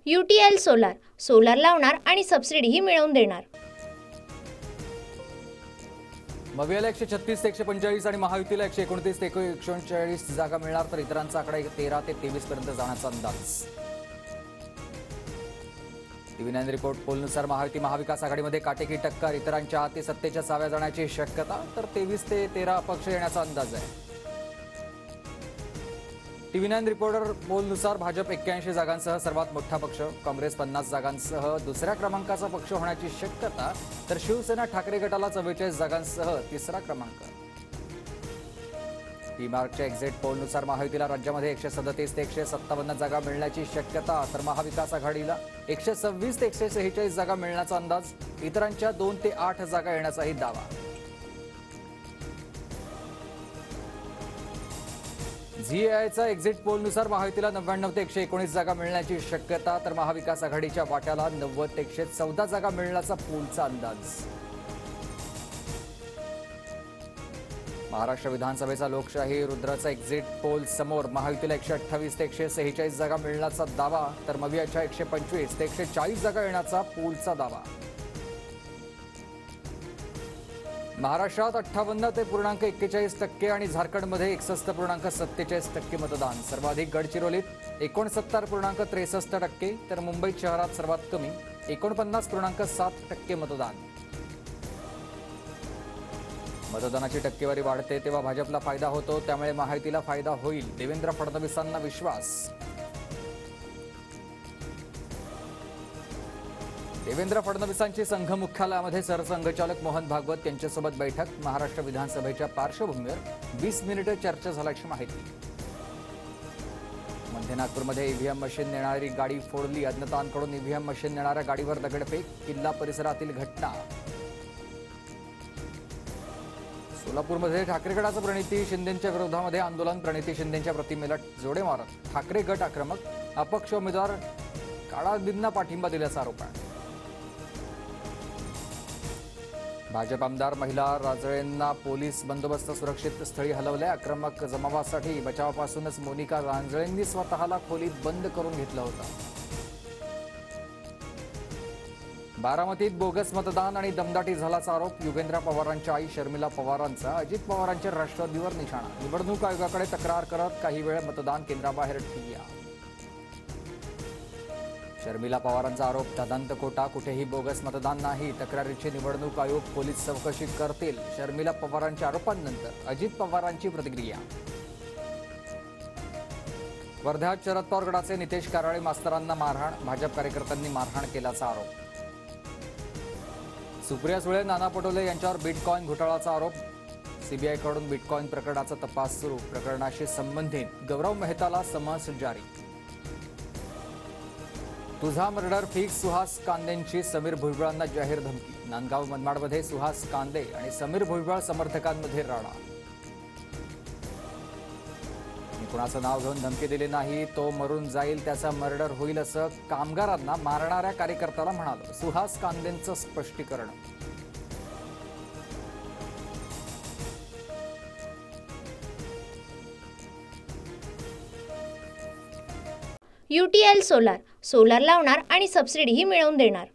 UTL solar, solar लावणार आणि सबसिडीही मिळवून देणार। मवियाला 136 ते 145 आणि महायुतीला 129 ते 139 जागा मिळणार, तर इतरांचा आकडा 13 ते 23 पर्यंत जाण्याचा अंदाज। TV9 रिपोर्ट पोलनुसार महायुती महाविकास आघाडीमध्ये काटेकी टक्कर, इतरांच्या हाती सत्तेच्या चाव्या जाण्याची शक्यता, तर 23 ते 13 अपक्ष येण्याचा अंदाज आहे। TV9 रिपोर्टर पोलनुसार भाजप 81 जागांसह सर्वात मोठा पक्ष, काँग्रेस 50 जागांसह दुसऱ्या क्रमांकाचा पक्ष होण्याची शक्यता, तर शिवसेना ठाकरे गटाला 44 जागांसह तिसरा क्रमांक। डी-मार्कच्या एक्झिट पोलनुसार महायुतीला राज्यामध्ये 137 ते 157 जागा मिळण्याची शक्यता, तर महाविकास आघाडीला 126 ते 146 जागा मिळण्याचा अंदाज, इतरांच्या 2 ते 8 जागा येण्याचाही दावा। ZAIचा एक्झिट पोलनुसार महायुतीला 99 ते 119 जागा मिळण्याची शक्यता, तर महाविकास आघाडीच्या वाट्याला 90 ते 114 जागा मिळण्याचा पोलचा अंदाज। महाराष्ट्र विधानसभेचा लोकशाही रुद्राचा एक्झिट पोल समोर महायुतीला 128 ते 146 जागा मिळण्याचा दावा, तर मवियाच्या 125 ते 140 जागा येण्याचा पोलचा दावा। महाराष्ट्रात 58 ते 41% आणि झारखंडमध्ये 61.47% मतदान, सर्वाधिक गडचिरोलीत 69.63%, तर मुंबईत शहरात सर्वात कमी 49.7% मतदान। मतदानाची टक्केवारी वाढते तेव्हा भाजपला फायदा होतो, त्यामुळे महायुतीला फायदा होईल, देवेंद्र फडणवीसांना विश्वास। देवेंद्र फडणवीसांची संघ मुख्यालयामध्ये सरसंघचालक मोहन भागवत यांच्यासोबत बैठक, महाराष्ट्र विधानसभेच्या पार्श्वभूमीवर 20 मिनिटे चर्चा झाल्याची माहिती। मध्य नागपूरमध्ये ईव्हीएम मशीन नेणारी गाडी फोडली, अज्ञातांकडून ईव्हीएम मशीन नेणाऱ्या गाडीवर दगडफेक, किल्ला परिसरातील घटना। सोलापूरमध्ये ठाकरे गटाचं प्रणिती शिंदेंच्या विरोधामध्ये आंदोलन, प्रणिती शिंदेंच्या प्रतिमेला जोडे मारत ठाकरे गट आक्रमक, अपक्ष उमेदवार काळादींना पाठिंबा दिल्याचा आरोप आहे। भाजप आमदार महिला राजळेंना पोलीस बंदोबस्त सुरक्षित स्थळी हलवले, आक्रमक जमावासाठी बचावापासूनच मोनिका रांजळेंनी स्वतःला खोलीत बंद करून घेतलं होतं। बारामतीत बोगस मतदान आणि दमदाटी झाल्याचा आरोप, युगेंद्र पवारांच्या आई शर्मिला पवारांचा अजित पवारांच्या राष्ट्रवादीवर निशाणा, निवडणूक आयोगाकडे तक्रार करत काही वेळ मतदान केंद्राबाहेर ठिय्या। शर्मिला पवारांचा आरोप, तदंत कोटा, कुठेही बोगस मतदान नाही, तक्रारीची निवडणूक आयोग पोलीस चौकशी करतील, शर्मिला पवारांच्या आरोपांनंतर अजित पवारांची प्रतिक्रिया। वर्ध्यात शरद पवार गटाचे नितेश कराळे मास्तरांना मारहाण, भाजप कार्यकर्त्यांनी मारहाण केल्याचा आरोप। सुप्रिया सुळे, नाना पटोले यांच्यावर बिटकॉइन घोटाळ्याचा आरोप, सीबीआयकडून बिटकॉइन प्रकरणाचा तपास सुरू, प्रकरणाशी संबंधित गौरव मेहताला समन्स जारी। तुझा मर्डर फिक्स, सुहास कांदेंची समीर भुजबळांना जाहीर धमकी, नांदगाव मनमाडमध्ये सुहास कांदे आणि समीर भुजबळ समर्थकांमध्ये राडा। मी कुणाचं नाव घेऊन धमकी दिली नाही, तो मरून जाईल, त्याचा मर्डर होईल असं कामगारांना मारणाऱ्या कार्यकर्त्याला म्हणालो, सुहास कांदेंचं स्पष्टीकरण। UTL सोलार, सोलार लावणार आणि सबसिडीही मिळवून देणार।